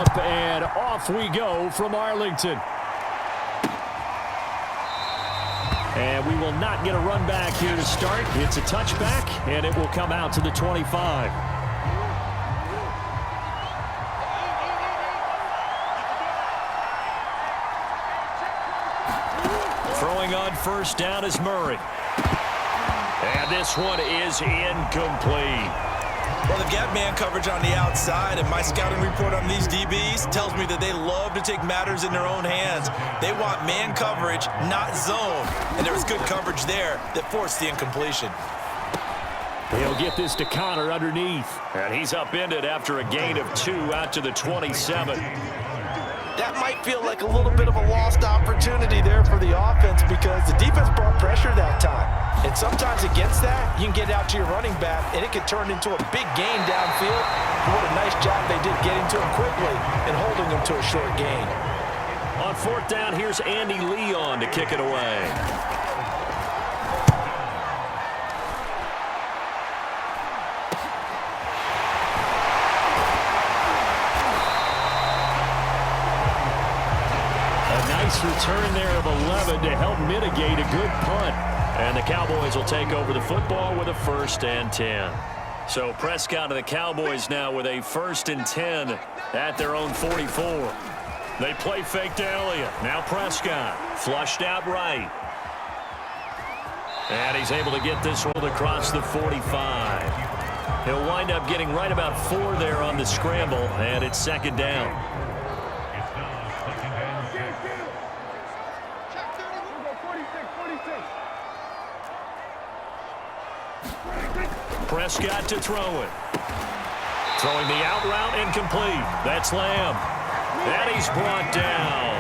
up, and off we go from Arlington. And we will not get a run back here to start. It's a touchback, and it will come out to the 25. Throwing on first down is Murray. And this one is incomplete. Well, they've got man coverage on the outside, and my scouting report on these DBs tells me that they love to take matters in their own hands. They want man coverage, not zone. And there was good coverage there that forced the incompletion. He'll get this to Connor underneath. And he's upended after a gain of 2 out to the 27. That might feel like a little bit of a lost opportunity there for the offense because the defense brought pressure that time. And sometimes against that, you can get out to your running back, and it can turn into a big gain downfield. But what a nice job they did getting to him quickly and holding him to a short gain. On fourth down, here's Andy Leon to kick it away. Return there of 11 to help mitigate a good punt. And the Cowboys will take over the football with a 1st and 10. So Prescott and the Cowboys now with a 1st and 10 at their own 44. They play fake to Elliott. Now Prescott flushed out right. And he's able to get this one across the 45. He'll wind up getting right about 4 there on the scramble, and it's 2nd down. Prescott to throw it. Throwing the out route incomplete. That's Lamb. And he's brought down.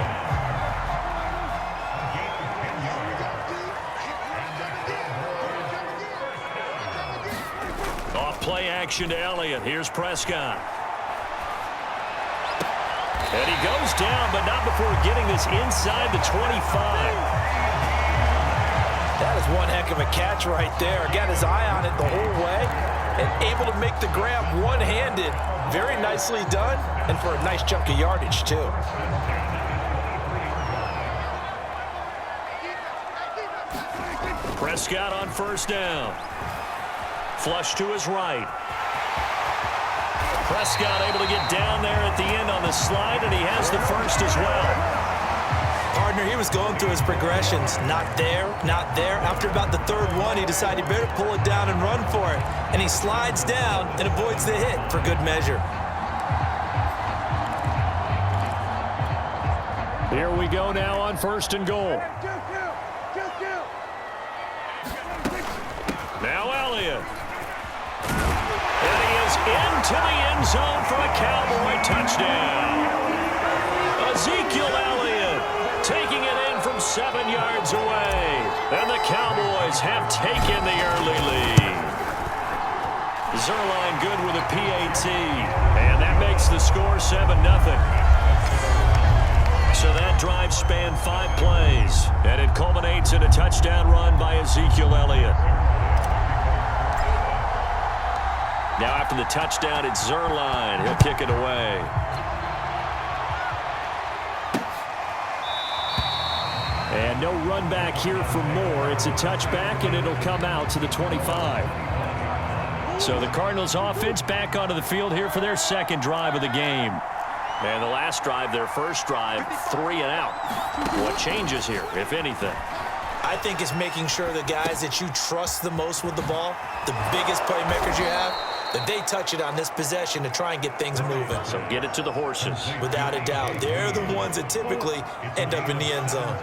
Off play action to Elliott. Here's Prescott. And he goes down, but not before getting this inside the 25. That is one heck of a catch right there. Got his eye on it the whole way and able to make the grab one-handed. Very nicely done, and for a nice chunk of yardage, too. Prescott on first down. Flush to his right. Prescott able to get down there at the end on the slide, and he has the first as well. Partner, he was going through his progressions. Not there, not there. After about the 3rd one, he decided better pull it down and run for it. And he slides down and avoids the hit for good measure. Here we go now on 1st and goal. Now Elliott. And he is into the end zone for a Cowboy touchdown. Ezekiel Elliott taking it in from 7 yards away. And the Cowboys have taken the early lead. Zerline good with a PAT. And that makes the score 7-0. So that drive spanned 5 plays. And it culminates in a touchdown run by Ezekiel Elliott. Now after the touchdown, it's Zerline. He'll kick it away. And no run back here for Moore. It's a touchback, and it'll come out to the 25. So the Cardinals offense back onto the field here for their 2nd drive of the game. And the last drive, their 1st drive, 3 and out. What changes here, if anything? I think it's making sure the guys that you trust the most with the ball, the biggest playmakers you have, that they touch it on this possession to try and get things moving. So get it to the horses. Without a doubt. They're the ones that typically end up in the end zone.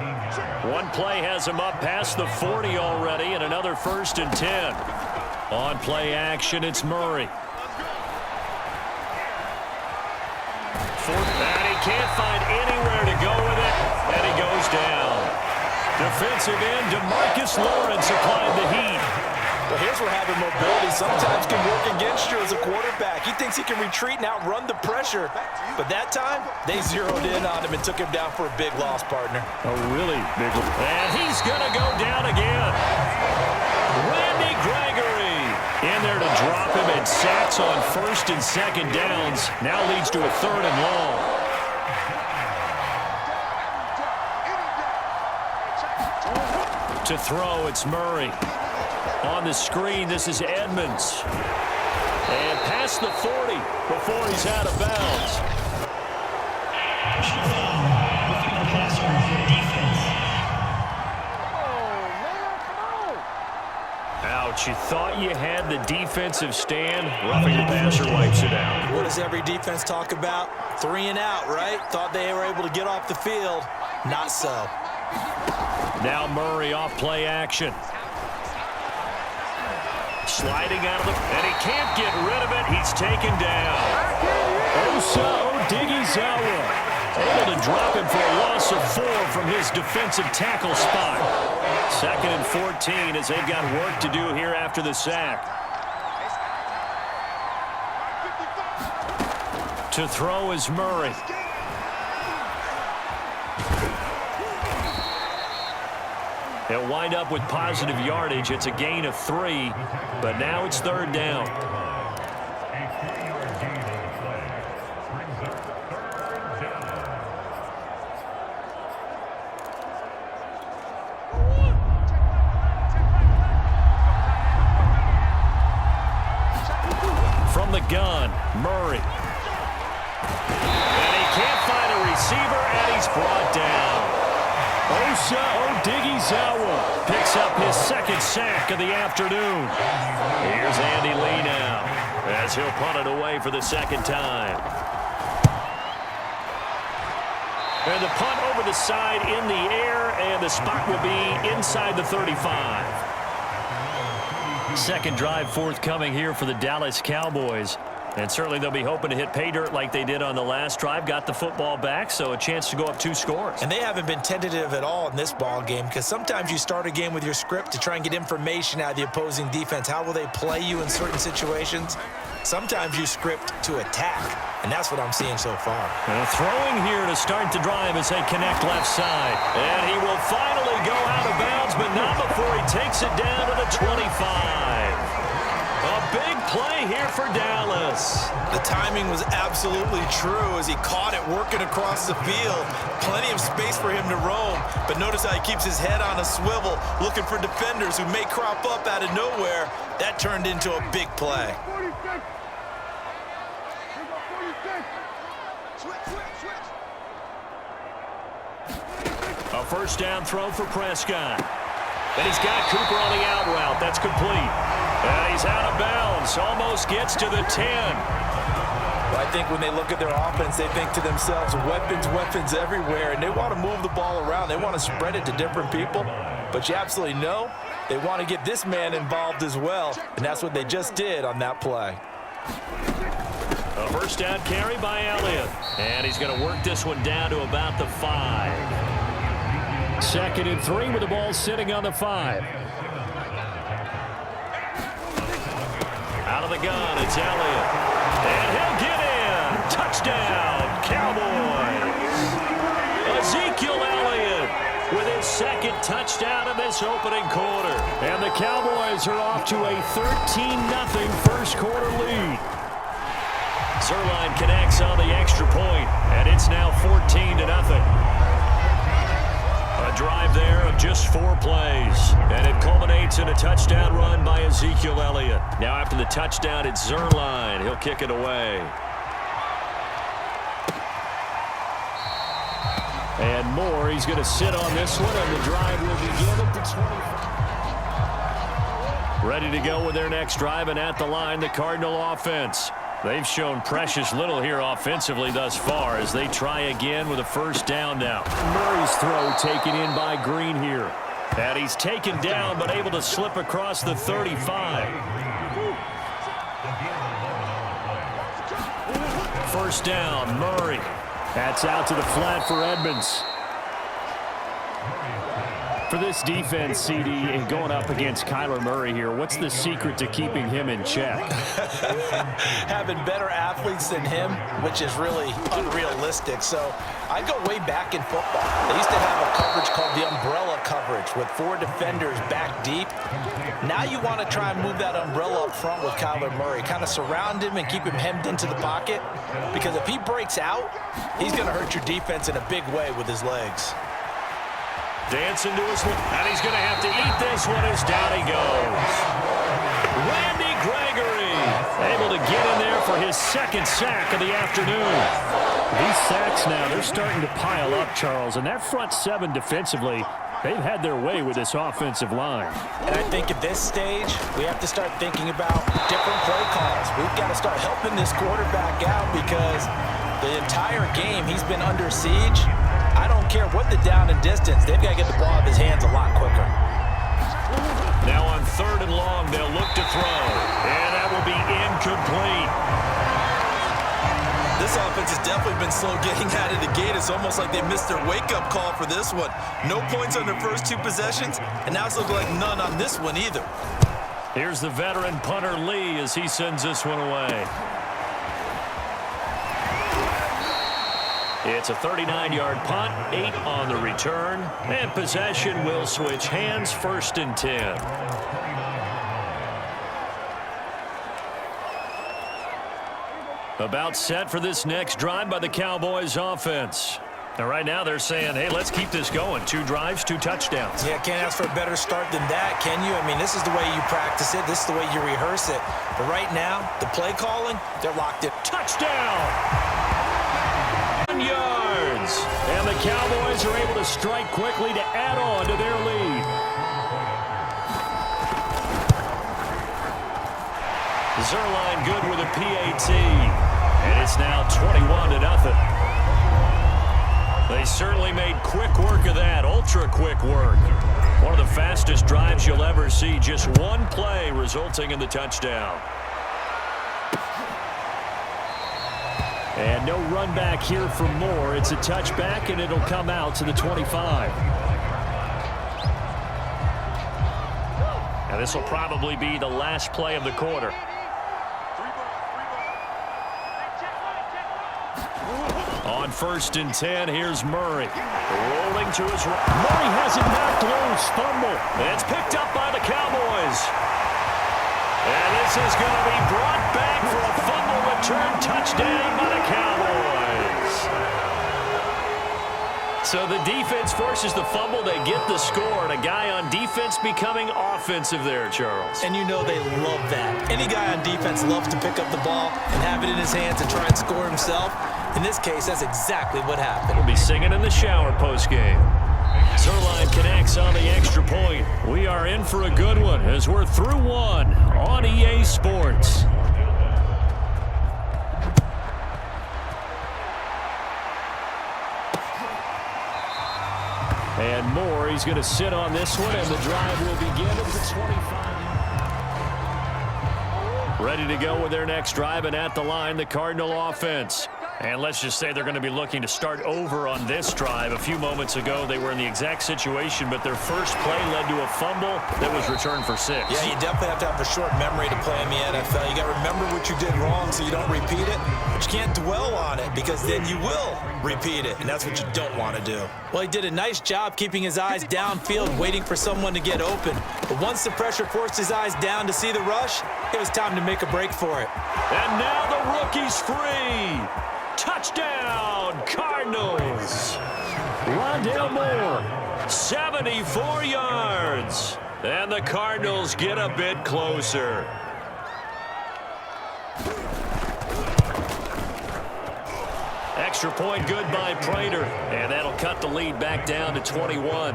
One play has them up past the 40 already, and another 1st and 10. On play action, it's Murray. And he can't find anywhere to go with it, and he goes down. Defensive end, DeMarcus Lawrence applied the heat. Well, here's where having mobility sometimes can work against you as a quarterback. He thinks he can retreat and outrun the pressure. But that time, they zeroed in on him and took him down for a big loss, partner. A really big one. And he's going to go down again. Randy Gregory in there to drop him, and sacks on 1st and 2nd downs. Now leads to a 3rd and long. To throw, it's Murray. On the screen, this is Edmonds. And past the 40 before he's out of bounds. Ouch, you thought you had the defensive stand. Roughing the passer wipes it out. What does every defense talk about? 3 and out, right? Thought they were able to get off the field. Not so. Now Murray off play action. Sliding out of the... And he can't get rid of it. He's taken down. Osa Odighizuwa able to drop him for a loss of 4 from his defensive tackle spot. 2nd and 14 as they've got work to do here after the sack. To throw is Murray. They'll wind up with positive yardage. It's a gain of 3, but now it's 3rd down. From the gun, Murray. And he can't find a receiver, and he's brought down. Osa Odighizuwa picks up his 2nd sack of the afternoon. Here's Andy Lee now as he'll punt it away for the 2nd time. And the punt over the side in the air, and the spot will be inside the 35. 2nd drive forthcoming here for the Dallas Cowboys. And certainly they'll be hoping to hit pay dirt like they did on the last drive. Got the football back, so a chance to go up 2 scores. And they haven't been tentative at all in this ball game, because sometimes you start a game with your script to try and get information out of the opposing defense. How will they play you in certain situations? Sometimes you script to attack, and that's what I'm seeing so far. Throwing here to start the drive as they connect left side. And he will finally go out of bounds, but not before he takes it down to the 25. A big play here for Dallas. The timing was absolutely true as he caught it working across the field. Plenty of space for him to roam, but notice how he keeps his head on a swivel, looking for defenders who may crop up out of nowhere. That turned into a big play. A 1st down throw for Prescott. And he's got Cooper on the out route. That's complete. And he's out of bounds. Almost gets to the 10. Well, I think when they look at their offense, they think to themselves, weapons, weapons everywhere, and they want to move the ball around. They want to spread it to different people. But you absolutely know they want to get this man involved as well, and that's what they just did on that play. A 1st down carry by Elliott. And he's going to work this one down to about the 5. 2nd and 3 with the ball sitting on the 5. Out of the gun, it's Elliott. And he'll get in. Touchdown, Cowboys. Ezekiel Elliott with his 2nd touchdown in this opening quarter. And the Cowboys are off to a 13-0 first quarter lead. Zerline connects on the extra point, and it's now 14-0. A drive there of just 4 plays, and it culminates in a touchdown run by Ezekiel Elliott. Now after the touchdown, it's Zerline. He'll kick it away. And Moore, he's going to sit on this one, and the drive will begin at the 20. Ready to go with their next drive, and at the line, the Cardinal offense. They've shown precious little here offensively thus far as they try again with a 1st down now. Murray's throw taken in by Green here. And he's taken down but able to slip across the 35. 1st down, Murray. That's out to the flat for Edmonds. For this defense, CD, and going up against Kyler Murray here, what's the secret to keeping him in check? Having better athletes than him, which is really unrealistic. So I go way back in football. They used to have a coverage called the umbrella coverage with 4 defenders back deep. Now you want to try and move that umbrella up front with Kyler Murray. Kind of surround him and keep him hemmed into the pocket. Because if he breaks out, he's going to hurt your defense in a big way with his legs. Dancing to his left, and he's going to have to eat this one as down he goes. Randy Gregory able to get in there for his second sack of the afternoon. These sacks now, they're starting to pile up, Charles, and that front seven defensively, they've had their way with this offensive line. And I think at this stage, we have to start thinking about different play calls. We've got to start helping this quarterback out because the entire game he's been under siege. I don't care what the down and distance. They've got to get the ball out of his hands a lot quicker. Now on 3rd and long, they'll look to throw. And that will be incomplete. This offense has definitely been slow getting out of the gate. It's almost like they missed their wake-up call for this one. No points on their first 2 possessions, and now it's looking like none on this one either. Here's the veteran punter Lee as he sends this one away. It's a 39-yard punt, 8 on the return, and possession will switch hands, 1st and 10. About set for this next drive by the Cowboys offense. And right now they're saying, hey, let's keep this going. 2 drives, 2 touchdowns. Yeah, can't ask for a better start than that, can you? I mean, this is the way you practice it. This is the way you rehearse it. But right now, the play calling, they're locked in. Touchdown! Yards. And the Cowboys are able to strike quickly to add on to their lead. Zerline good with a PAT. And it's now 21-0. They certainly made quick work of that, ultra-quick work. One of the fastest drives you'll ever see, just one play resulting in the touchdown. And no run back here for Moore. It's a touchback, and it'll come out to the 25. And this will probably be the last play of the quarter. On 1st and 10, here's Murray. Rolling to his right. Murray has it knocked loose. Fumble. It's picked up by the Cowboys. And this is going to be brought back for a fumble return touchdown by the Cowboys. So the defense forces the fumble. They get the score. And a guy on defense becoming offensive there, Charles. And you know they love that. Any guy on defense loves to pick up the ball and have it in his hands and try and score himself. In this case, that's exactly what happened. We'll be singing in the shower postgame. Zerline connects on the extra point. We are in for a good one as we're through one on EA Sports. And Moore, he's going to sit on this one, and the drive will begin at the 25. Ready to go with their next drive, and at the line, the Cardinal offense. And let's just say they're going to be looking to start over on this drive. A few moments ago, they were in the exact situation, but their first play led to a fumble that was returned for 6. Yeah, you definitely have to have a short memory to play in the NFL. You got to remember what you did wrong so you don't repeat it, but you can't dwell on it because then you will repeat it, and that's what you don't want to do. Well, he did a nice job keeping his eyes downfield, waiting for someone to get open. But once the pressure forced his eyes down to see the rush, it was time to make a break for it. And now the rookie's free. Touchdown, Cardinals. Rondale Moore, 74 yards. And the Cardinals get a bit closer. Extra point good by Prater. And that'll cut the lead back down to 21.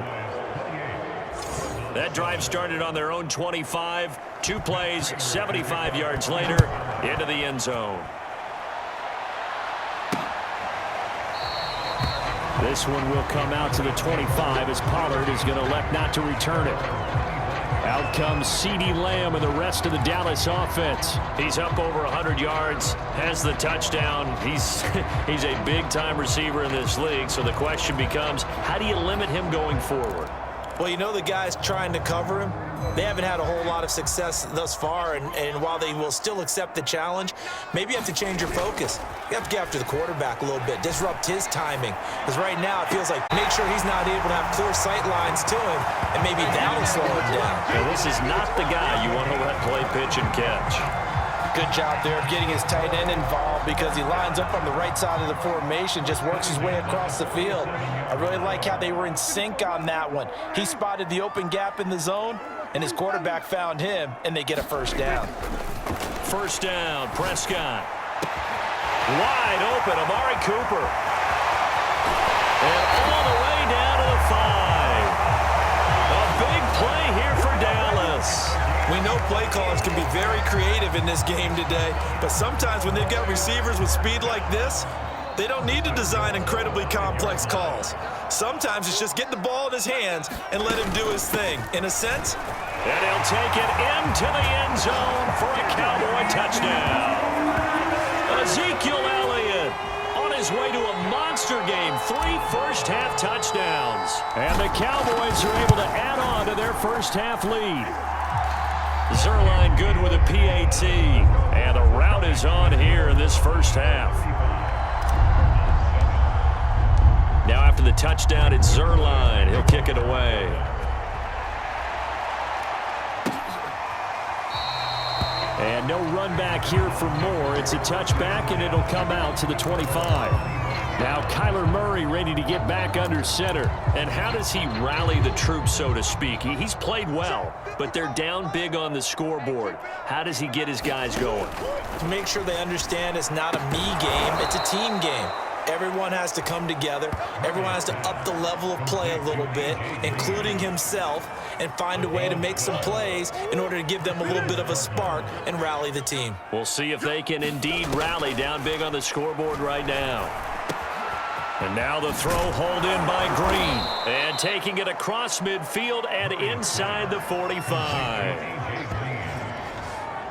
That drive started on their own 25. 2 plays, 75 yards later, into the end zone. This one will come out to the 25 as Pollard is going to elect not to return it. Out comes CeeDee Lamb and the rest of the Dallas offense. He's up over 100 yards, has the touchdown. He's a big-time receiver in this league, so the question becomes, how do you limit him going forward? Well, you know the guys trying to cover him, they haven't had a whole lot of success thus far, and while they will still accept the challenge, maybe you have to change your focus. You have to get after the quarterback a little bit, disrupt his timing, because right now it feels like make sure he's not able to have clear sight lines to him, and maybe that'll slow him down. Now, this is not the guy you want to let play pitch and catch. Good job there of getting his tight end involved because he lines up on the right side of the formation, just works his way across the field. I really like how they were in sync on that one. He spotted the open gap in the zone, and his quarterback found him, and they get a first down. First down, Prescott. Wide open, Amari Cooper. And all the way down to the 5. A big play here for Dallas. We know play callers can be very creative in this game today, but sometimes when they've got receivers with speed like this, they don't need to design incredibly complex calls. Sometimes it's just get the ball in his hands and let him do his thing. In a sense, and he'll take it into the end zone for a Cowboy touchdown. Ezekiel Elliott on his way to a monster game. 3 first-half touchdowns. And the Cowboys are able to add on to their first-half lead. Zerline good with a PAT. And the route is on here in this first half. Now after the touchdown, it's Zerline. He'll kick it away. And no run back here for Moore. It's a touchback, and it'll come out to the 25. Now Kyler Murray ready to get back under center. And how does he rally the troops, so to speak? He's played well, but they're down big on the scoreboard. How does he get his guys going? To make sure they understand it's not a me game, it's a team game. Everyone has to come together. Everyone has to up the level of play a little bit, including himself, and find a way to make some plays in order to give them a little bit of a spark and rally the team. We'll see if they can indeed rally down big on the scoreboard right now. And now the throw hauled in by Green. And taking it across midfield and inside the 45.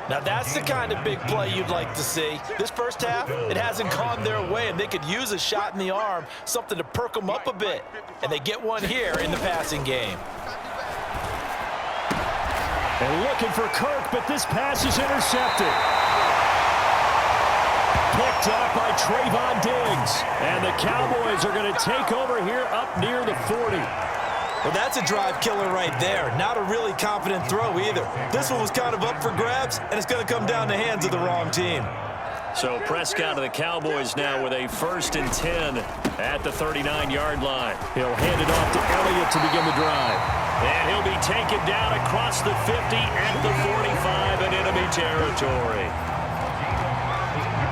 Now that's the kind of big play you'd like to see. This first half, it hasn't gone their way, and they could use a shot in the arm, something to perk them up a bit. And they get one here in the passing game. And looking for Kirk, but this pass is intercepted. Picked up by Trayvon Diggs. And the Cowboys are going to take over here up near the 40. Well, that's a drive killer right there. Not a really confident throw either. This one was kind of up for grabs, and it's going to come down the hands of the wrong team. So Prescott of the Cowboys now with a 1st and 10 at the 39-yard line. He'll hand it off to Elliott to begin the drive. And he'll be taken down across the 50 at the 45 in enemy territory.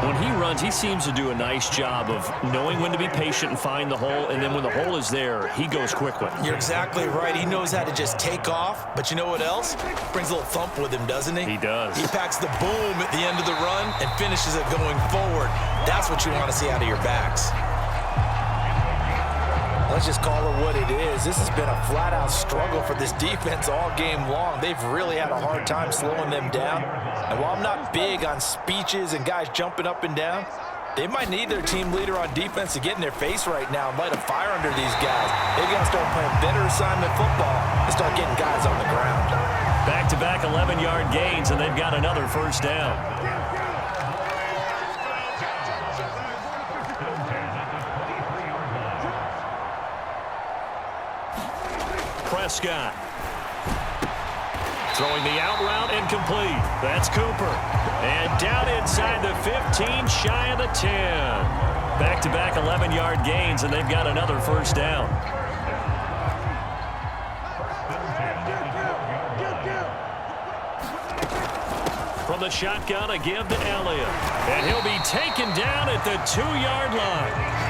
When he runs, he seems to do a nice job of knowing when to be patient and find the hole, and then when the hole is there, he goes quickly. You're exactly right. He knows how to just take off, but you know what else? Brings a little thump with him, doesn't he? He does. He packs the boom at the end of the run and finishes it going forward. That's what you want to see out of your backs. Let's just call it what it is. This has been a flat-out struggle for this defense all game long. They've really had a hard time slowing them down. And while I'm not big on speeches and guys jumping up and down, they might need their team leader on defense to get in their face right now and light a fire under these guys. They've got to start playing better assignment football and start getting guys on the ground. Back-to-back 11-yard gains, and they've got another first down. Prescott. Throwing the out route incomplete. That's Cooper. And down inside the 15, shy of the 10. Back-to-back 11-yard gains, and they've got another first down. From the shotgun, a give to Elliott. And he'll be taken down at the 2-yard line.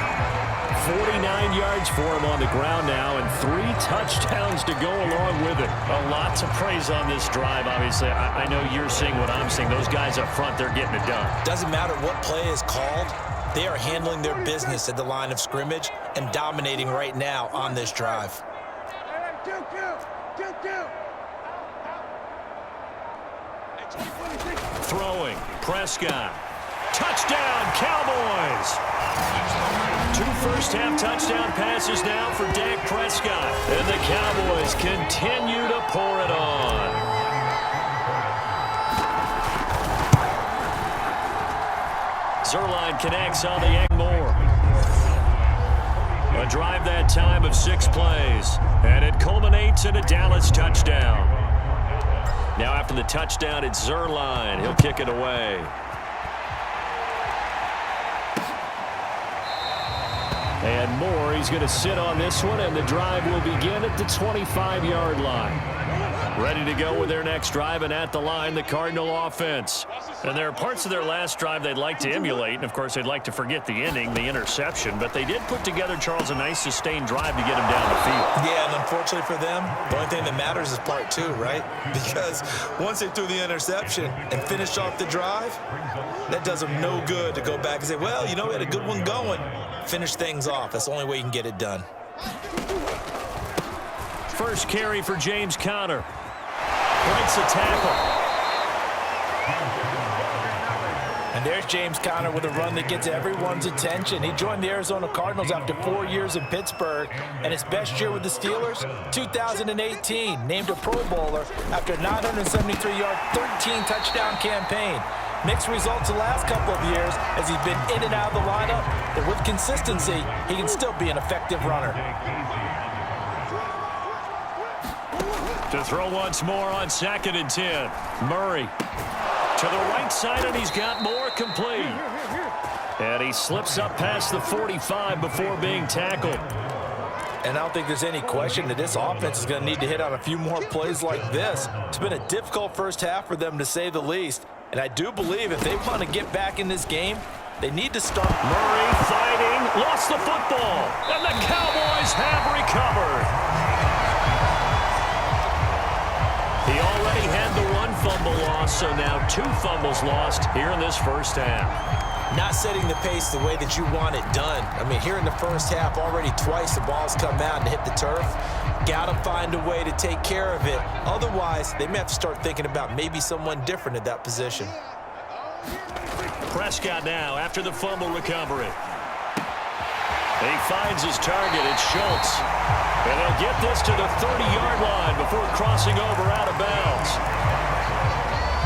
49 yards for him on the ground now, and 3 touchdowns to go along with it. A lot to praise on this drive, obviously. I know you're seeing what I'm seeing. Those guys up front, they're getting it done. Doesn't matter what play is called. They are handling their business at the line of scrimmage and dominating right now on this drive. Throwing, Prescott. Touchdown, Cowboys! 2 first-half touchdown passes now for Dak Prescott. And the Cowboys continue to pour it on. Zerline connects on the Young Moore. A drive that time of 6 plays. And it culminates in a Dallas touchdown. Now after the touchdown, it's Zerline. He'll kick it away. And Moore, he's going to sit on this one, and the drive will begin at the 25-yard line. Ready to go with their next drive, and at the line, the Cardinal offense. And there are parts of their last drive they'd like to emulate, and of course they'd like to forget the ending, the interception, but they did put together, Charles, a nice sustained drive to get him down the field. Yeah, and unfortunately for them, the only thing that matters is part two, right? Because once they threw the interception and finished off the drive, that does them no good to go back and say, well, you know, we had a good one going. Finish things off. That's the only way you can get it done. First carry for James Conner. Breaks a tackle. And there's James Conner with a run that gets everyone's attention. He joined the Arizona Cardinals after 4 years in Pittsburgh, and his best year with the Steelers, 2018, named a Pro Bowler after a 973-yard, 13-touchdown campaign. Mixed results the last couple of years as he's been in and out of the lineup, but with consistency, he can still be an effective runner. To throw once more on 2nd and 10. Murray to the right side, and he's got more complete. And he slips up past the 45 before being tackled. And I don't think there's any question that this offense is going to need to hit on a few more plays like this. It's been a difficult first half for them, to say the least. And I do believe if they want to get back in this game, they need to start. Murray fighting, lost the football, and the Cowboys have recovered. He already had the one fumble loss, so now 2 fumbles lost here in this first half. Not setting the pace the way that you want it done. I mean, here in the first half, already twice the ball's come out and hit the turf. Got to find a way to take care of it. Otherwise, they may have to start thinking about maybe someone different at that position. Prescott now after the fumble recovery. He finds his target. It's Schultz. And they'll get this to the 30-yard line before crossing over out of bounds.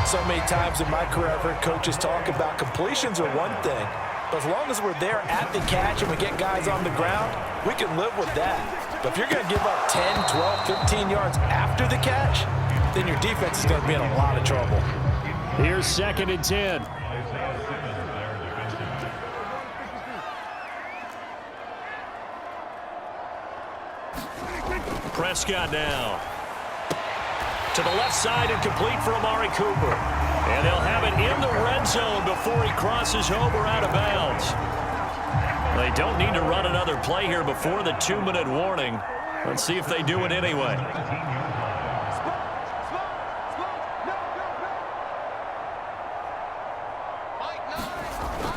So many times in my career, I've heard coaches talk about completions are one thing, but as long as we're there at the catch and we get guys on the ground, we can live with that. But if you're going to give up 10, 12, 15 yards after the catch, then your defense is going to be in a lot of trouble. Here's 2nd and 10. Prescott now. To the left side and complete for Amari Cooper. And they'll have it in the red zone before he crosses over out of bounds. They don't need to run another play here before the 2-minute warning. Let's see if they do it anyway.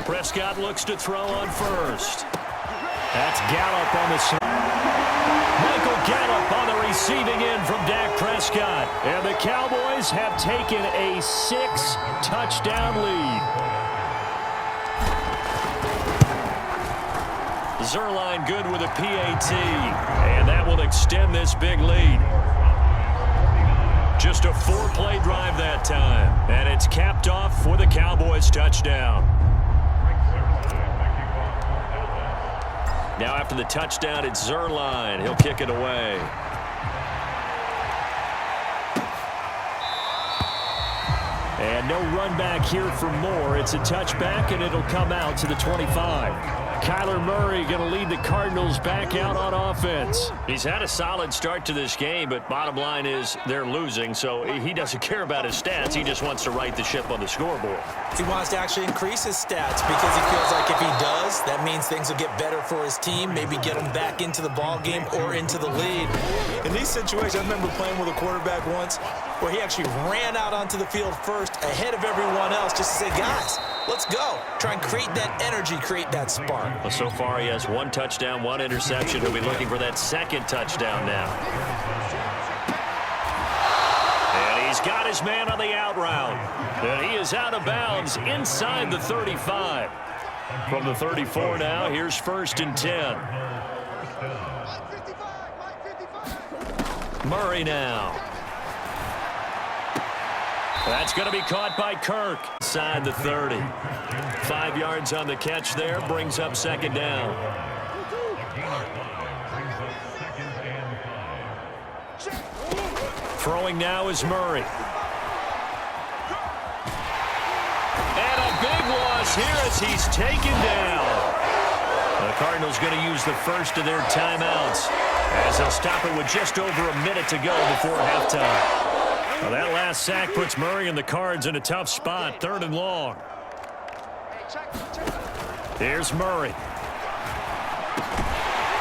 Prescott looks to throw on first. That's Gallup on the side. Michael Gallup on the receiving end from Dak Prescott. And the Cowboys have taken a 6-touchdown lead. Zerline good with a PAT. And that will extend this big lead. Just a 4-play drive that time. And it's capped off with a Cowboys touchdown. Now after the touchdown, it's Zerline. He'll kick it away. And no run back here for Moore. It's a touchback, and it'll come out to the 25. Kyler Murray going to lead the Cardinals back out on offense. He's had a solid start to this game, but bottom line is they're losing, so he doesn't care about his stats. He just wants to right the ship on the scoreboard. He wants to actually increase his stats because he feels like if he does, that means things will get better for his team, maybe get him back into the ball game or into the lead. In these situations, I remember playing with a quarterback once where he actually ran out onto the field first ahead of everyone else just to say, guys, let's go. Try and create that energy, create that spark. Well, so far he has 1 touchdown, 1 interception. He'll be looking for that 2nd touchdown now. And he's got his man on the out route. And he is out of bounds inside the 35. From the 34 now, here's 1st and 10. Murray now. That's going to be caught by Kirk. Inside the 30. 5 yards on the catch there. Brings up 2nd down. Throwing now is Murray. is here as he's taken down. The Cardinals going to use the first of their timeouts as they'll stop it with just over a minute to go before halftime. Well, that last sack puts Murray and the Cards in a tough spot, 3rd and long. Here's Murray.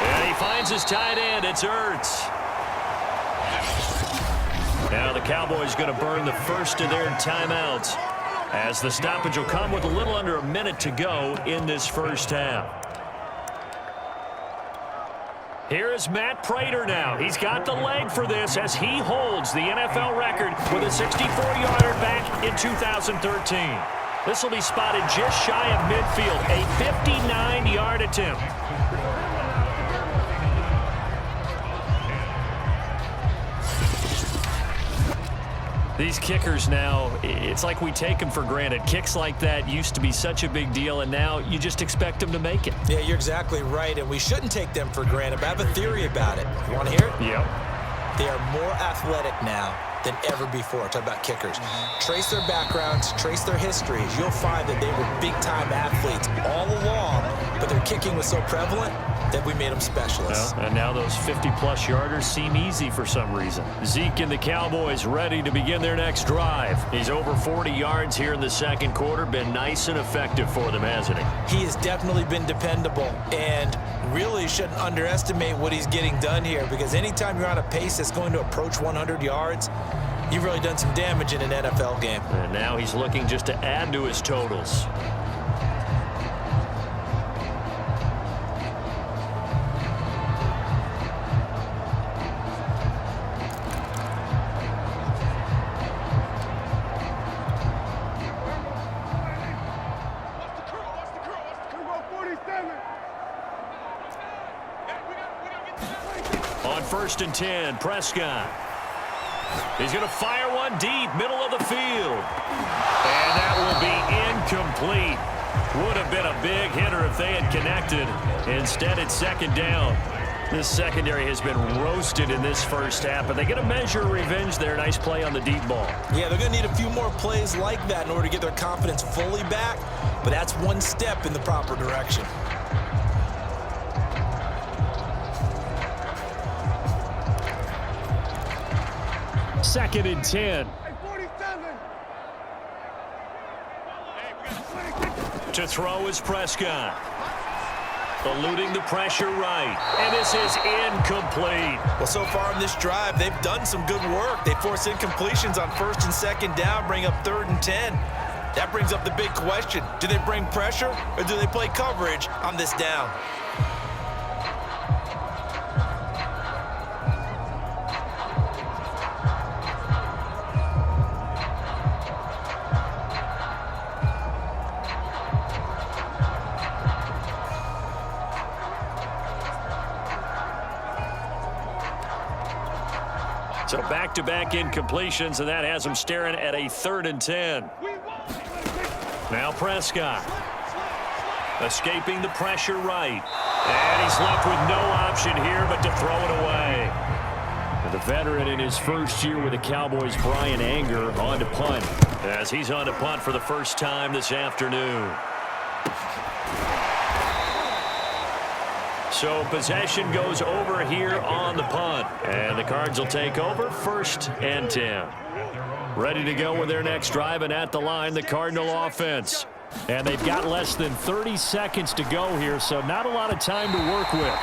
And he finds his tight end. It's Ertz. Now the Cowboys going to burn the first of their timeouts as the stoppage will come with a little under a minute to go in this first half. Here is Matt Prater now. He's got the leg for this as he holds the NFL record with a 64-yarder back in 2013. This will be spotted just shy of midfield, a 59-yard attempt. These kickers now, it's like we take them for granted. Kicks like that used to be such a big deal, and now you just expect them to make it. Yeah, you're exactly right, and we shouldn't take them for granted, but I have a theory about it. You want to hear it? Yep. They are more athletic now than ever before. Talk about kickers. Trace their backgrounds, trace their histories. You'll find that they were big-time athletes all along, but their kicking was so prevalent that we made them specialists. Well, and now those 50-plus yarders seem easy for some reason. Zeke and the Cowboys ready to begin their next drive. He's over 40 yards here in the second quarter. Been nice and effective for them, hasn't he? He has definitely been dependable, and really shouldn't underestimate what he's getting done here, because anytime you're on a pace that's going to approach 100 yards, you've really done some damage in an NFL game. And now he's looking just to add to his totals. On 1st and 10, Prescott. He's going to fire one deep, middle of the field. And that will be incomplete. Would have been a big hitter if they had connected. Instead, it's 2nd down. This secondary has been roasted in this first half, but they get a measure of revenge there. Nice play on the deep ball. Yeah, they're going to need a few more plays like that in order to get their confidence fully back, but that's one step in the proper direction. 2nd and 10. To throw is Prescott. Eluding the pressure right. And this is incomplete. Well, so far in this drive, they've done some good work. They force incompletions on 1st and 2nd down, bring up 3rd and 10. That brings up the big question. Do they bring pressure or do they play coverage on this down? So back-to-back incompletions, and that has him staring at a 3rd and 10. Now Prescott. Escaping the pressure right. And he's left with no option here but to throw it away. The veteran in his first year with the Cowboys, Brian Anger, on to punt. As he's on to punt for the first time this afternoon. So possession goes over here on the punt. And the Cards will take over 1st and 10. Ready to go with their next drive, and at the line, the Cardinal offense. And they've got less than 30 seconds to go here, so not a lot of time to work with.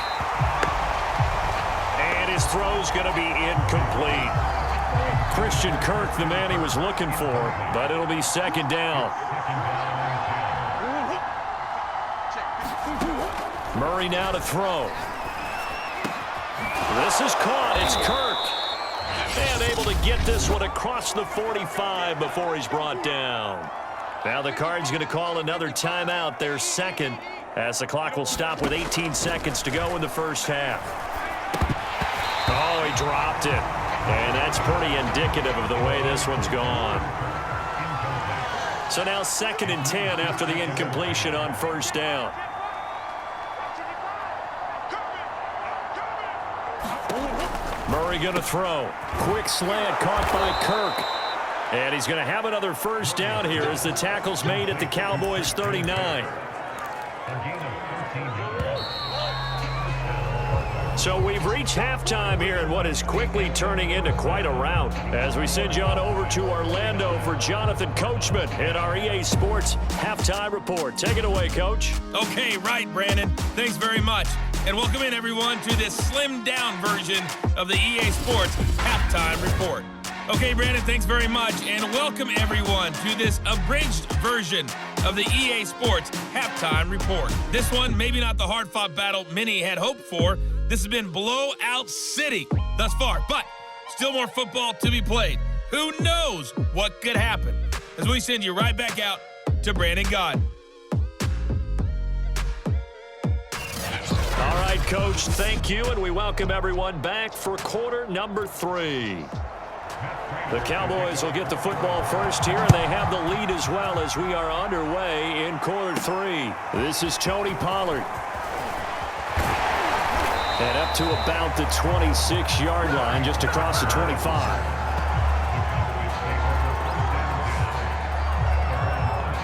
And his throw's going to be incomplete. Christian Kirk, the man he was looking for, but it'll be 2nd down. Murray now to throw. This is caught. It's Kirk. And able to get this one across the 45 before he's brought down. Now the Cards going to call another timeout, their 2nd, as the clock will stop with 18 seconds to go in the first half. Oh, he dropped it. And that's pretty indicative of the way this one's gone. So now 2nd and 10 after the incompletion on 1st down. Murray going to throw. Quick slant caught by Kirk. And he's going to have another first down here as the tackle's made at the Cowboys 39. So we've reached halftime here in what is quickly turning into quite a rout as we send you on over to Orlando for Jonathan Coachman in our EA Sports Halftime Report. Take it away, Coach. Okay, right, Brandon. Thanks very much. And welcome in, everyone, to this slimmed-down version of the EA Sports Halftime Report. Okay, Brandon, thanks very much. And welcome, everyone, to this abridged version of the EA Sports Halftime Report. This one, maybe not the hard-fought battle many had hoped for. This has been blowout city thus far, but still more football to be played. Who knows what could happen? As we send you right back out to Brandon Gaudin. All right, Coach, thank you, and we welcome everyone back for quarter number 3. The Cowboys will get the football first here, and they have the lead as well as we are underway in quarter 3. This is Tony Pollard. And up to about the 26-yard line, just across the 25.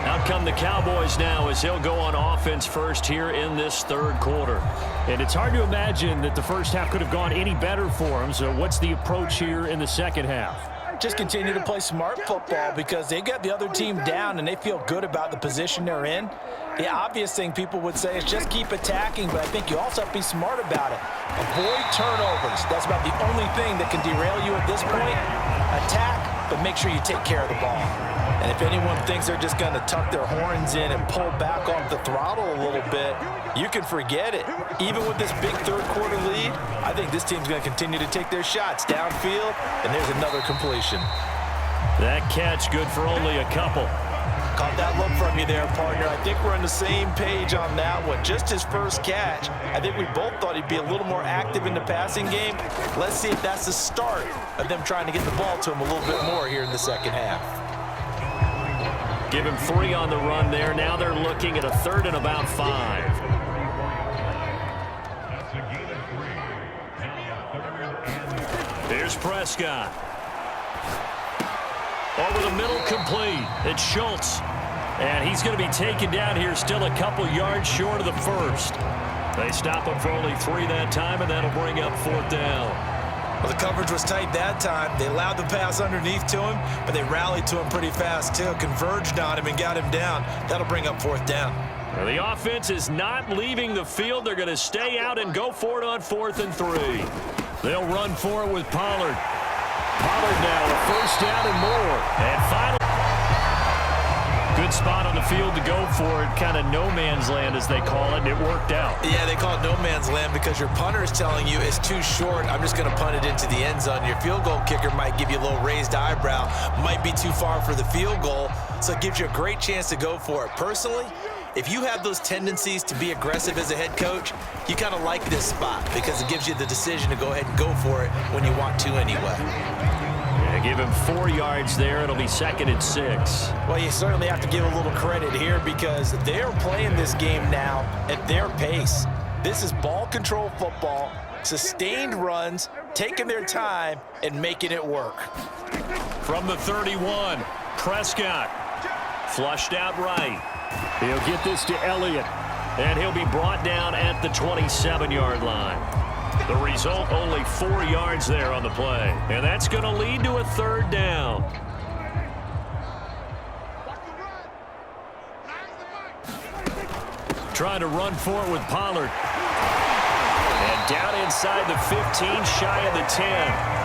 Out come the Cowboys now as they'll go on offense first here in this third quarter. And it's hard to imagine that the first half could have gone any better for them. So what's the approach here in the second half? Just continue to play smart football because they got the other team down and they feel good about the position they're in. The obvious thing people would say is just keep attacking, but I think you also have to be smart about it. Avoid turnovers. That's about the only thing that can derail you at this point. Attack, but make sure you take care of the ball. And if anyone thinks they're just going to tuck their horns in and pull back off the throttle a little bit, you can forget it. Even with this big third quarter lead, I think this team's going to continue to take their shots downfield, and there's another completion. That catch good for only a couple. Caught that look from you there, partner. I think we're on the same page on that one. Just his first catch. I think we both thought he'd be a little more active in the passing game. Let's see if that's the start of them trying to get the ball to him a little bit more here in the second half. Give him 3 on the run there. Now they're looking at a third and about 5. Here's Prescott. Over the middle, complete. It's Schultz. And he's going to be taken down here still a couple yards short of the first. They stop him for only 3 that time, and that'll bring up 4th down. Well, the coverage was tight that time. They allowed the pass underneath to him, but they rallied to him pretty fast, too. Converged on him and got him down. That'll bring up 4th down. Well, the offense is not leaving the field. They're going to stay out and go for it on 4th and 3. They'll run for it with Pollard. Pollard now a first down and more. And finally, good spot on the field to go for it. Kind of no man's land, as they call it, and it worked out. Yeah, they call it no man's land because your punter is telling you it's too short. I'm just going to punt it into the end zone. Your field goal kicker might give you a little raised eyebrow. Might be too far for the field goal, so it gives you a great chance to go for it. Personally, if you have those tendencies to be aggressive as a head coach, you kind of like this spot because it gives you the decision to go ahead and go for it when you want to anyway. Yeah, give him 4 yards there. It'll be 2nd and 6. Well, you certainly have to give a little credit here because they're playing this game now at their pace. This is ball control football, sustained runs, taking their time, and making it work. From the 31, Prescott flushed out right. He'll get this to Elliott, and he'll be brought down at the 27-yard line. The result, only 4 yards there on the play, and that's going to lead to a 3rd down. Trying to run for it with Pollard. And down inside the 15, shy of the 10.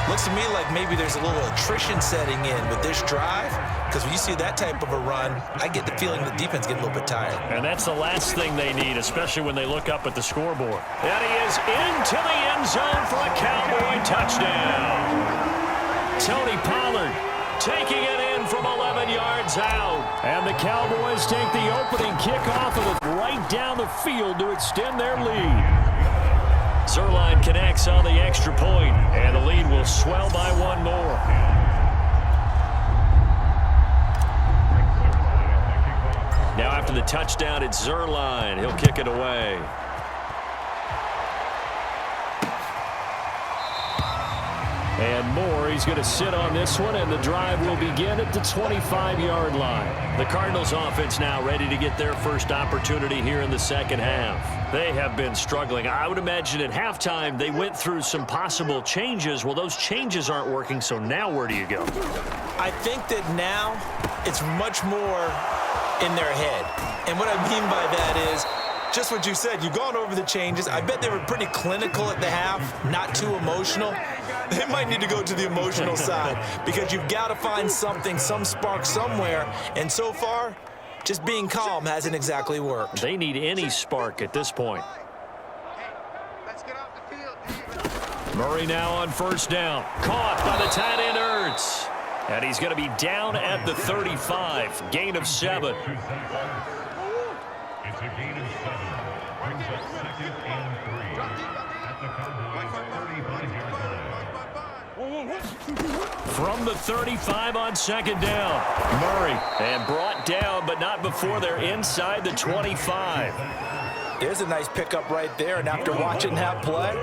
Looks to me like maybe there's a little attrition setting in with this drive because when you see that type of a run, I get the feeling the defense getting a little bit tired. And that's the last thing they need, especially when they look up at the scoreboard. And he is into the end zone for a Cowboy touchdown. Tony Pollard taking it in from 11 yards out. And the Cowboys take the opening kickoff of it right down the field to extend their lead. Zerline connects on the extra point, and the lead will swell by 1 more. Now after the touchdown, it's Zerline. He'll kick it away. And more, he's going to sit on this one, and the drive will begin at the 25-yard line. The Cardinals offense now ready to get their first opportunity here in the second half. They have been struggling. I would imagine at halftime they went through some possible changes. Well, those changes aren't working, so now where do you go? I think that now it's much more in their head. And what I mean by that is just what you said. You've gone over the changes. I bet they were pretty clinical at the half, not too emotional. They might need to go to the emotional side because you've got to find something, some spark somewhere. And so far, just being calm hasn't exactly worked. They need any spark at this point. Murray now on first down. Caught by the tight end Ertz. And he's going to be down at the 35. Gain of 7. It's a gain of 7. Brings up 2nd and 3. At the Cowboys 35-yard line. From the 35 on second down. Murray. And brought down, but not before they're inside the 25. There's a nice pickup right there, and after watching that play,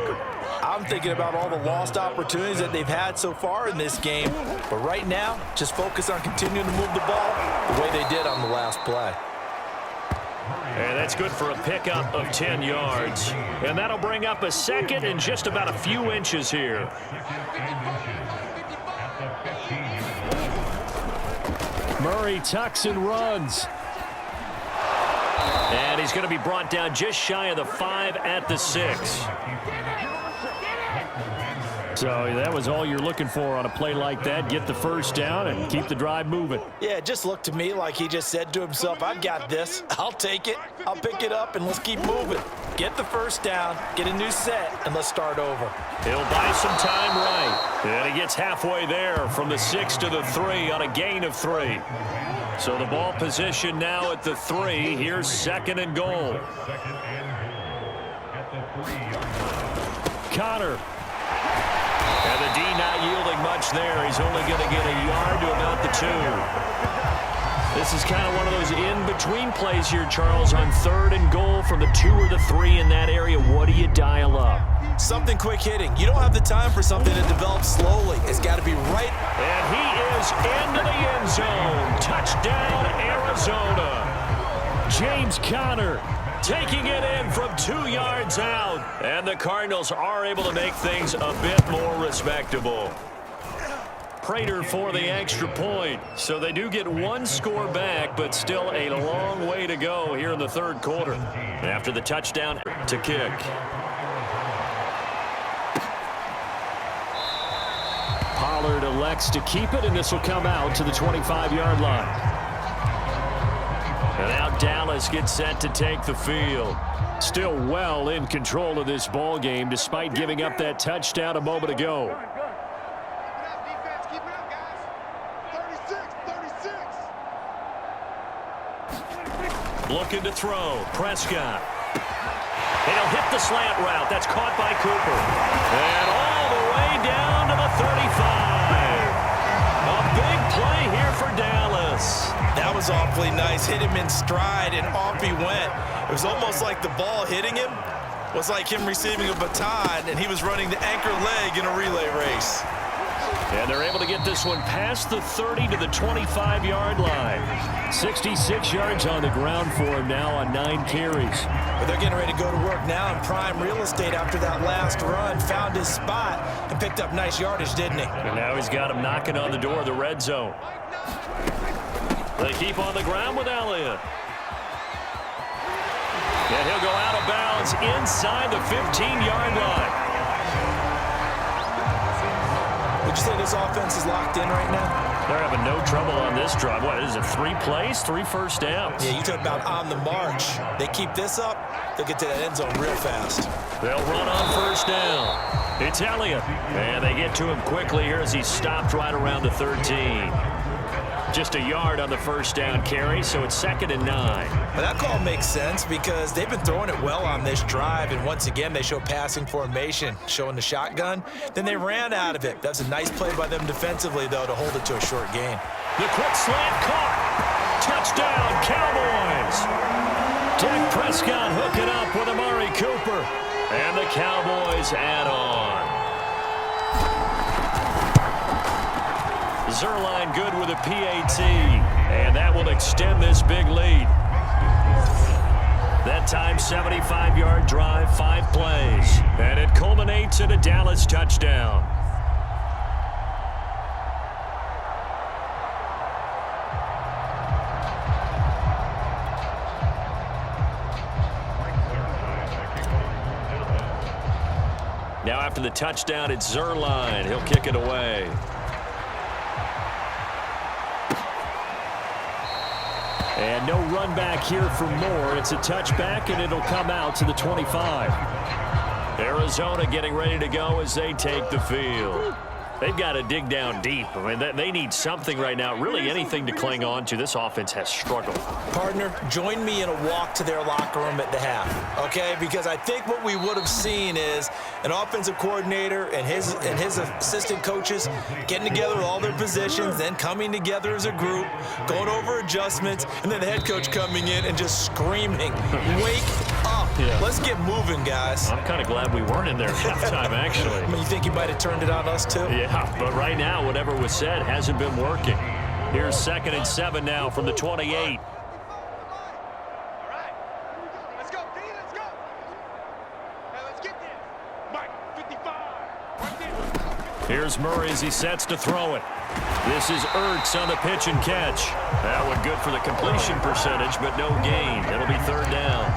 I'm thinking about all the lost opportunities that they've had so far in this game. But right now, just focus on continuing to move the ball the way they did on the last play. And that's good for a pickup of 10 yards. And that'll bring up a second and just about a few inches here. Murray tucks and runs. And he's going to be brought down just shy of the 5 at the 6. So that was all you're looking for on a play like that. Get the first down and keep the drive moving. Yeah, it just looked to me like he just said to himself, I've got this. I'll take it. I'll pick it up, and let's keep moving. Get the first down, get a new set, and let's start over. He'll buy some time right. And he gets halfway there from the 6 to the 3 on a gain of 3. So the ball position now at the 3. Here's 2nd and goal. Connor. And the D not yielding much there. He's only going to get a yard to about the 2. This is kind of one of those in-between plays here, Charles, on 3rd and goal from the 2 or the 3 in that area. What do you dial up? Something quick hitting. You don't have the time for something to develop slowly. It's got to be right. And he is into the end zone. Touchdown, Arizona. James Conner taking it in from 2 yards out. And the Cardinals are able to make things a bit more respectable. Prater for the extra point. So they do get 1 score back, but still a long way to go here in the 3rd quarter. After the touchdown to kick. Pollard elects to keep it, and this will come out to the 25-yard line. And now Dallas gets set to take the field. Still well in control of this ball game, despite giving up that touchdown a moment ago. Looking to throw. Prescott. And he'll hit the slant route. That's caught by Cooper. And all the way down to the 35. A big play here for Dallas. That was awfully nice. Hit him in stride, and off he went. It was almost like the ball hitting him was like him receiving a baton, and he was running the anchor leg in a relay race. And they're able to get this one past the 30 to the 25-yard line. 66 yards on the ground for him now on 9 carries. But they're getting ready to go to work now in prime real estate after that last run. Found his spot and picked up nice yardage, didn't he? And now he's got him knocking on the door of the red zone. They keep on the ground with Elliott. And he'll go out of bounds inside the 15-yard line. Would you say this offense is locked in right now? They're having no trouble on this drive. What is it, 3 plays, 3 first downs? Yeah, you talk about on the march. They keep this up, they'll get to that end zone real fast. They'll run on first down. It's Elliott. And they get to him quickly here as he's stopped right around the 13. Just a yard on the first down carry, so it's 2nd and 9. Well, that call makes sense because they've been throwing it well on this drive, and once again they show passing formation, showing the shotgun. Then they ran out of it. That's a nice play by them defensively, though, to hold it to a short gain. The quick slant caught. Touchdown, Cowboys. Dak Prescott hooking up with Amari Cooper. And the Cowboys add on. Zerline good with a PAT, and that will extend this big lead. That time, 75-yard drive, 5 plays, and it culminates in a Dallas touchdown. Now after the touchdown, it's Zerline. He'll kick it away. And no run back here for Moore. It's a touchback, and it'll come out to the 25. Arizona getting ready to go as they take the field. They've got to dig down deep. I mean, they need something right now, really anything to cling on to. This offense has struggled. Partner, join me in a walk to their locker room at the half, okay? Because I think what we would have seen is an offensive coordinator and his assistant coaches getting together with all their positions, then coming together as a group, going over adjustments, and then the head coach coming in and just screaming, wake up. Yeah. Let's get moving, guys. I'm kind of glad we weren't in there at halftime, actually. I mean, you think he might have turned it on us, too? Yeah, but right now, whatever was said hasn't been working. Here's 2nd and 7 now from the 28. Here's Murray as he sets to throw it. This is Ertz on the pitch and catch. That one good for the completion percentage, but no gain. It'll be 3rd down.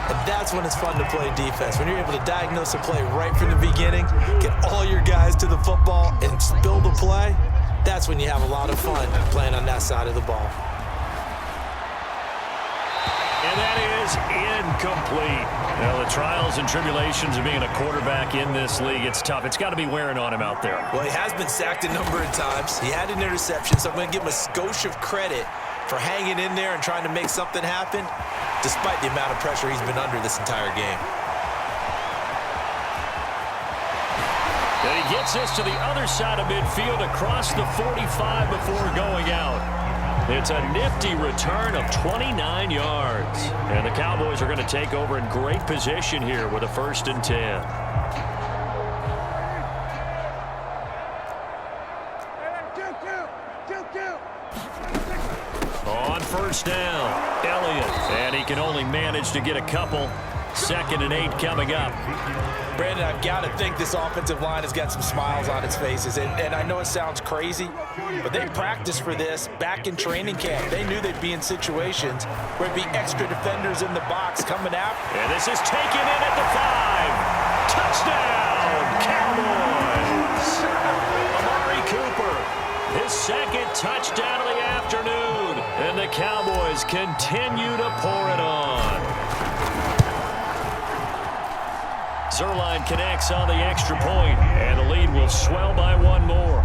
And that's when it's fun to play defense. When you're able to diagnose a play right from the beginning, get all your guys to the football, and spill the play, that's when you have a lot of fun playing on that side of the ball. And that is incomplete. Well, the trials and tribulations of being a quarterback in this league, it's tough. It's got to be wearing on him out there. Well, he has been sacked a number of times. He had an interception, so I'm going to give him a skosh of credit for hanging in there and trying to make something happen, despite the amount of pressure he's been under this entire game. And he gets this to the other side of midfield across the 45 before going out. It's a nifty return of 29 yards. And the Cowboys are going to take over in great position here with a 1st and 10. On 1st down, Elliott. And he can only manage to get a couple. 2nd and 8 coming up. Brandon, I've got to think this offensive line has got some smiles on its faces. And I know it sounds crazy, but they practiced for this back in training camp. They knew they'd be in situations where it'd be extra defenders in the box coming out. And this is taken in at the 5. Touchdown, Cowboys. Amari Cooper, his 2nd touchdown of the afternoon. And the Cowboys continue to pour it on. Zerline connects on the extra point, and the lead will swell by 1 more.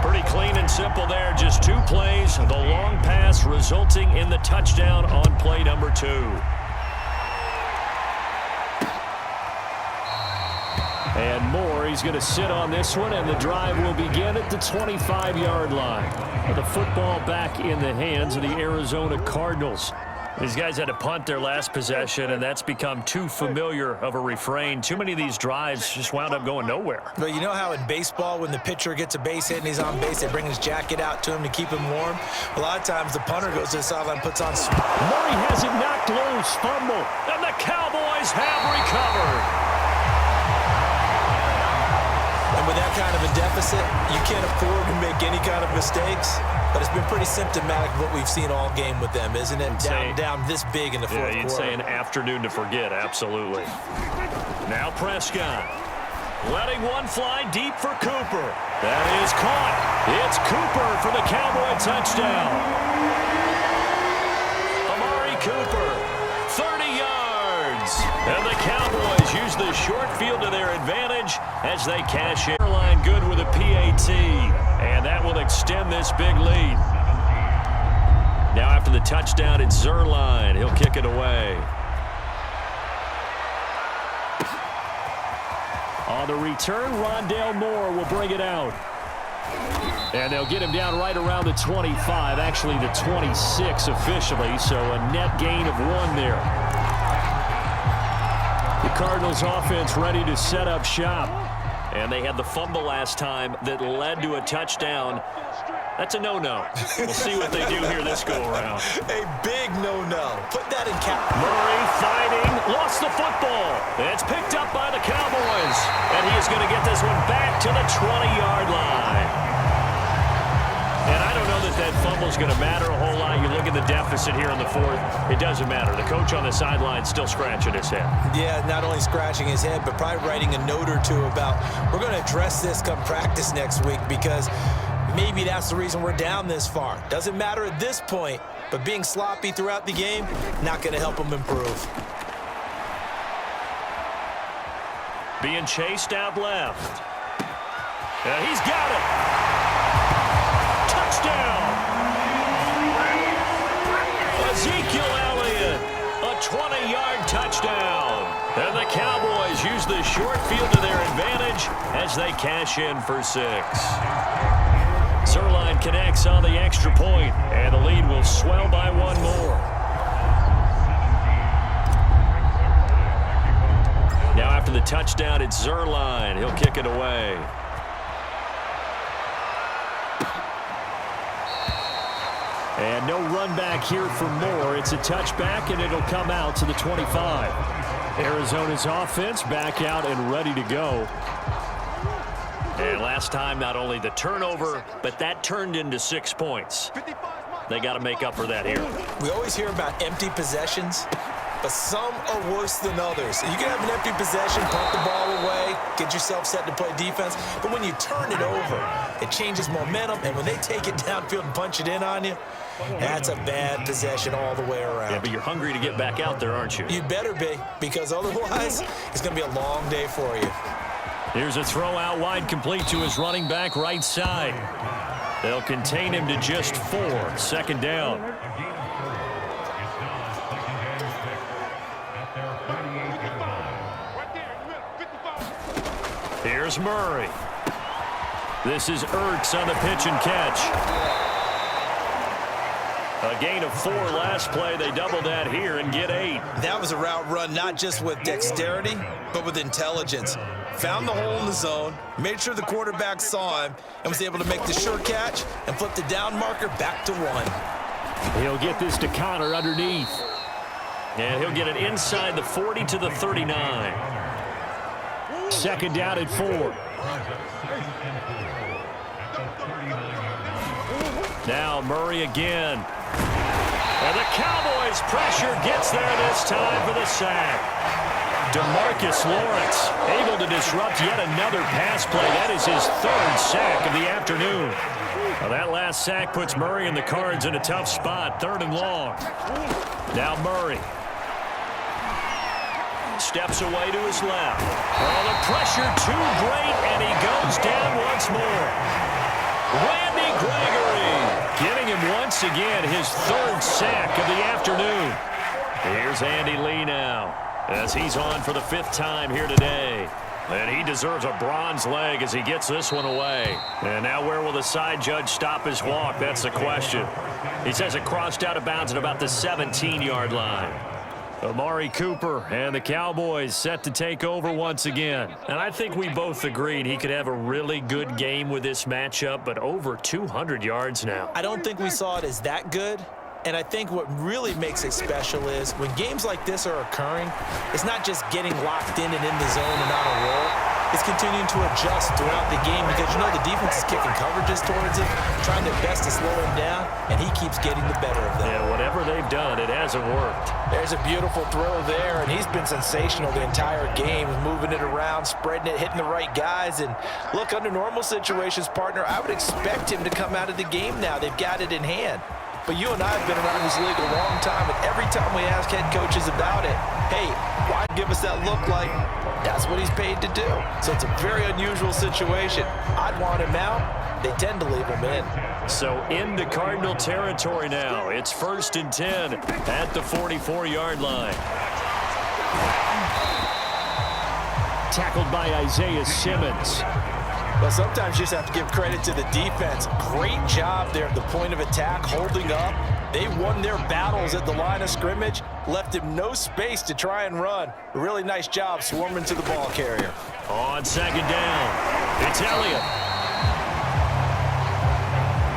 Pretty clean and simple there. Just 2 plays. The long pass resulting in the touchdown on play number 2. And Moore, he's going to sit on this one, and the drive will begin at the 25-yard line. The football back in the hands of the Arizona Cardinals. These guys had to punt their last possession, and that's become too familiar of a refrain. Too many of these drives just wound up going nowhere. But you know how in baseball, when the pitcher gets a base hit and he's on base, they bring his jacket out to him to keep him warm? A lot of times the punter goes to the sideline, puts on... Murray has it knocked loose, fumble, and the Cowboys have recovered. And with that kind of a deficit, you can't afford to make any kind of mistakes. But it's been pretty symptomatic of what we've seen all game with them, isn't it? Down this big in the fourth quarter. Yeah, you'd say an afternoon to forget, absolutely. Now Prescott, letting one fly deep for Cooper. That is caught. It's Cooper for the Cowboy touchdown. Amari Cooper, 30 yards. And the Cowboys use the short field to their advantage as they cash in. Line good with a PAT. And that will extend this big lead. Now after the touchdown, it's Zerline. He'll kick it away. On the return, Rondale Moore will bring it out. And they'll get him down right around the 25, actually the 26 officially, so a net gain of 1 there. The Cardinals offense ready to set up shop. And they had the fumble last time that led to a touchdown. That's a no-no. We'll see what they do here this go-around. A big no-no. Put that in cap. Murray fighting. Lost the football. It's picked up by the Cowboys. And he is going to get this one back to the 20-yard line. And I don't know that that fumble is going to matter a whole lot. You look at the deficit here in the fourth. It doesn't matter. The coach on the sideline still scratching his head. Yeah, not only scratching his head, but probably writing a note or two about we're going to address this come practice next week because maybe that's the reason we're down this far. Doesn't matter at this point, but being sloppy throughout the game, not going to help him improve. Being chased out left. He's got it. Touchdown! Ezekiel Elliott, a 20-yard touchdown. And the Cowboys use the short field to their advantage as they cash in for 6. Zerline connects on the extra point, and the lead will swell by 1 more. Now after the touchdown, it's Zerline. He'll kick it away. And no run back here for Moore. It's a touchback, and it'll come out to the 25. Arizona's offense back out and ready to go. And last time, not only the turnover, but that turned into 6 points. They got to make up for that here. We always hear about empty possessions, but some are worse than others. You can have an empty possession, punt the ball away, get yourself set to play defense, but when you turn it over, it changes momentum, and when they take it downfield and punch it in on you, that's a bad possession all the way around. Yeah, but you're hungry to get back out there, aren't you? You better be, because otherwise, it's going to be a long day for you. Here's a throw out wide, complete to his running back right side. They'll contain him to just 4. Second down. Here's Murray. This is Ertz on the pitch and catch. A gain of 4 last play. They double that here and get 8. That was a route run not just with dexterity, but with intelligence. Found the hole in the zone, made sure the quarterback saw him, and was able to make the sure catch and flip the down marker back to 1. He'll get this to Connor underneath. And he'll get it inside the 40 to the 39. Second down at 4. Now Murray again. And the Cowboys pressure gets there this time for the sack. DeMarcus Lawrence able to disrupt yet another pass play. That is his 3rd sack of the afternoon. Well, that last sack puts Murray and the Cards in a tough spot. 3rd and long. Now Murray. Steps away to his left. Oh, the pressure too great, and he goes down once more. Randy Gregory giving him once again his 3rd sack of the afternoon. Here's Andy Lee now as he's on for the 5th time here today. And he deserves a bronze leg as he gets this one away. And now where will the side judge stop his walk? That's the question. He says it crossed out of bounds at about the 17-yard line. Amari Cooper and the Cowboys set to take over once again. And I think we both agreed he could have a really good game with this matchup, but over 200 yards now. I don't think we saw it as that good. And I think what really makes it special is when games like this are occurring, it's not just getting locked in and in the zone and on a roll. It's continuing to adjust throughout the game because, you know, the defense is kicking coverages towards him, trying their best to slow him down, and he keeps getting the better of them. Yeah, whatever they've done, it hasn't worked. There's a beautiful throw there, and he's been sensational the entire game, moving it around, spreading it, hitting the right guys. And look, under normal situations, partner, I would expect him to come out of the game now. They've got it in hand. But you and I have been around this league a long time, and every time we ask head coaches about it, hey, why give us that look like that's what he's paid to do? So it's a very unusual situation. I'd want him out. They tend to leave him in. So into Cardinal territory now. It's 1st and 10 at the 44-yard line. Tackled by Isaiah Simmons. Well, sometimes you just have to give credit to the defense. Great job there at the point of attack, holding up. They won their battles at the line of scrimmage, left him no space to try and run. A really nice job swarming to the ball carrier. On second down, it's Elliott.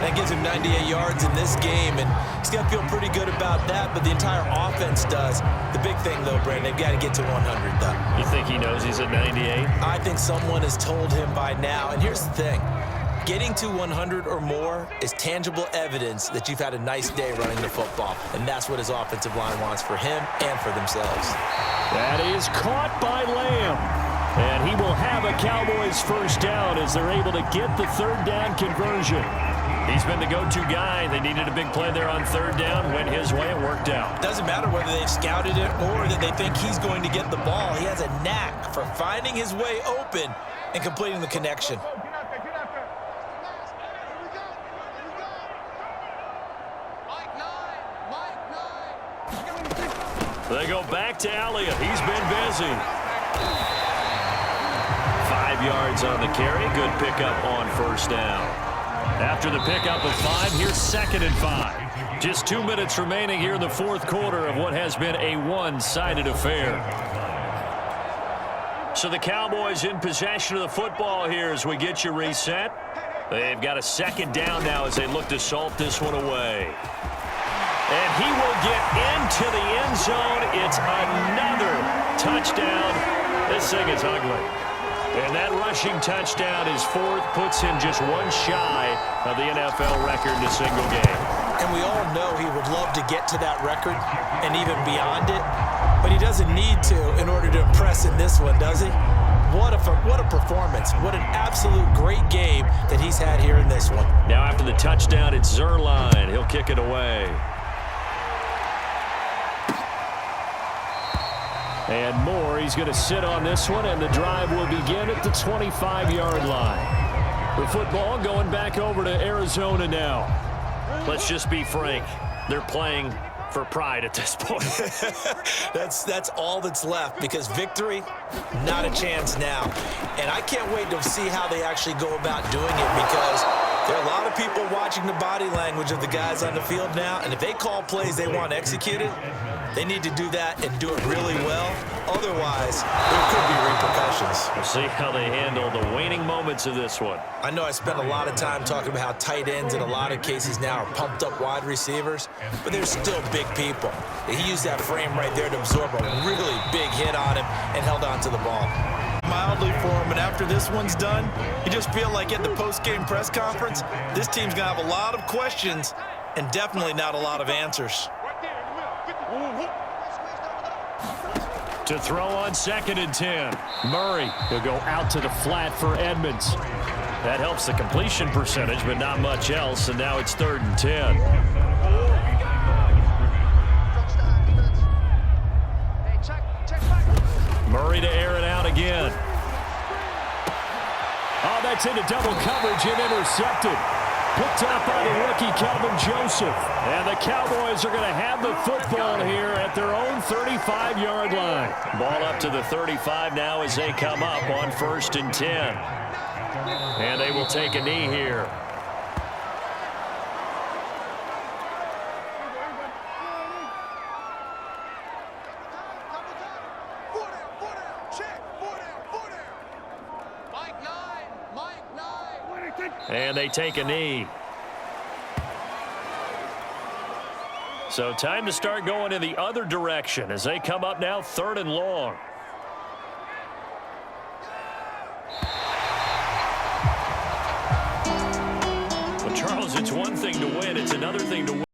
That gives him 98 yards in this game, and he's got to feel pretty good about that, but the entire offense does. The big thing, though, Brandon, they've got to get to 100, though. You think he knows he's at 98? I think someone has told him by now, and here's the thing. Getting to 100 or more is tangible evidence that you've had a nice day running the football, and that's what his offensive line wants for him and for themselves. That is caught by Lamb. And he will have a Cowboys first down as they're able to get the third down conversion. He's been the go-to guy. They needed a big play there on third down. Went his way. It worked out. Doesn't matter whether they've scouted it or that they think he's going to get the ball. He has a knack for finding his way open and completing the connection. They go back to Elliott. He's been busy. 5 yards on the carry. Good pickup on first down. After the pickup of 5, here's 2nd and 5. Just 2 minutes remaining here in the fourth quarter of what has been a one-sided affair. So the Cowboys in possession of the football here as we get you reset. They've got a 2nd down now as they look to salt this one away. And he will get into the end zone. It's another touchdown. This thing is ugly. And that rushing touchdown is 4th, puts him just one shy of the NFL record in a single game. And we all know he would love to get to that record and even beyond it, but he doesn't need to in order to impress in this one, does he? What a performance. What an absolute great game that he's had here in this one. Now after the touchdown, it's Zerline. He'll kick it away. And Moore, he's going to sit on this one, and the drive will begin at the 25-yard line. The football going back over to Arizona now. Let's just be frank. They're playing for pride at this point. That's all that's left, because victory, not a chance now. And I can't wait to see how they actually go about doing it, because there are a lot of people watching the body language of the guys on the field now, and if they call plays they want executed, they need to do that and do it really well. Otherwise, there could be repercussions. We'll see how they handle the waning moments of this one. I know I spent a lot of time talking about how tight ends in a lot of cases now are pumped up wide receivers, but they're still big people. He used that frame right there to absorb a really big hit on him and held on to the ball. Mildly for him, and after this one's done, you just feel like at the post-game press conference, this team's going to have a lot of questions and definitely not a lot of answers. To throw on 2nd and 10. Murray, he'll go out to the flat for Edmonds. That helps the completion percentage, but not much else, and now it's 3rd and 10. Murray to air it out again. Oh, that's into double coverage and intercepted. Picked up by the rookie, Calvin Joseph. And the Cowboys are going to have the football here at their own 35-yard line. Ball up to the 35 now as they come up on 1st and 10. And they will take a knee here. And they take a knee. So time to start going in the other direction as they come up now 3rd and long. Well, Charles, it's one thing to win. It's another thing to win.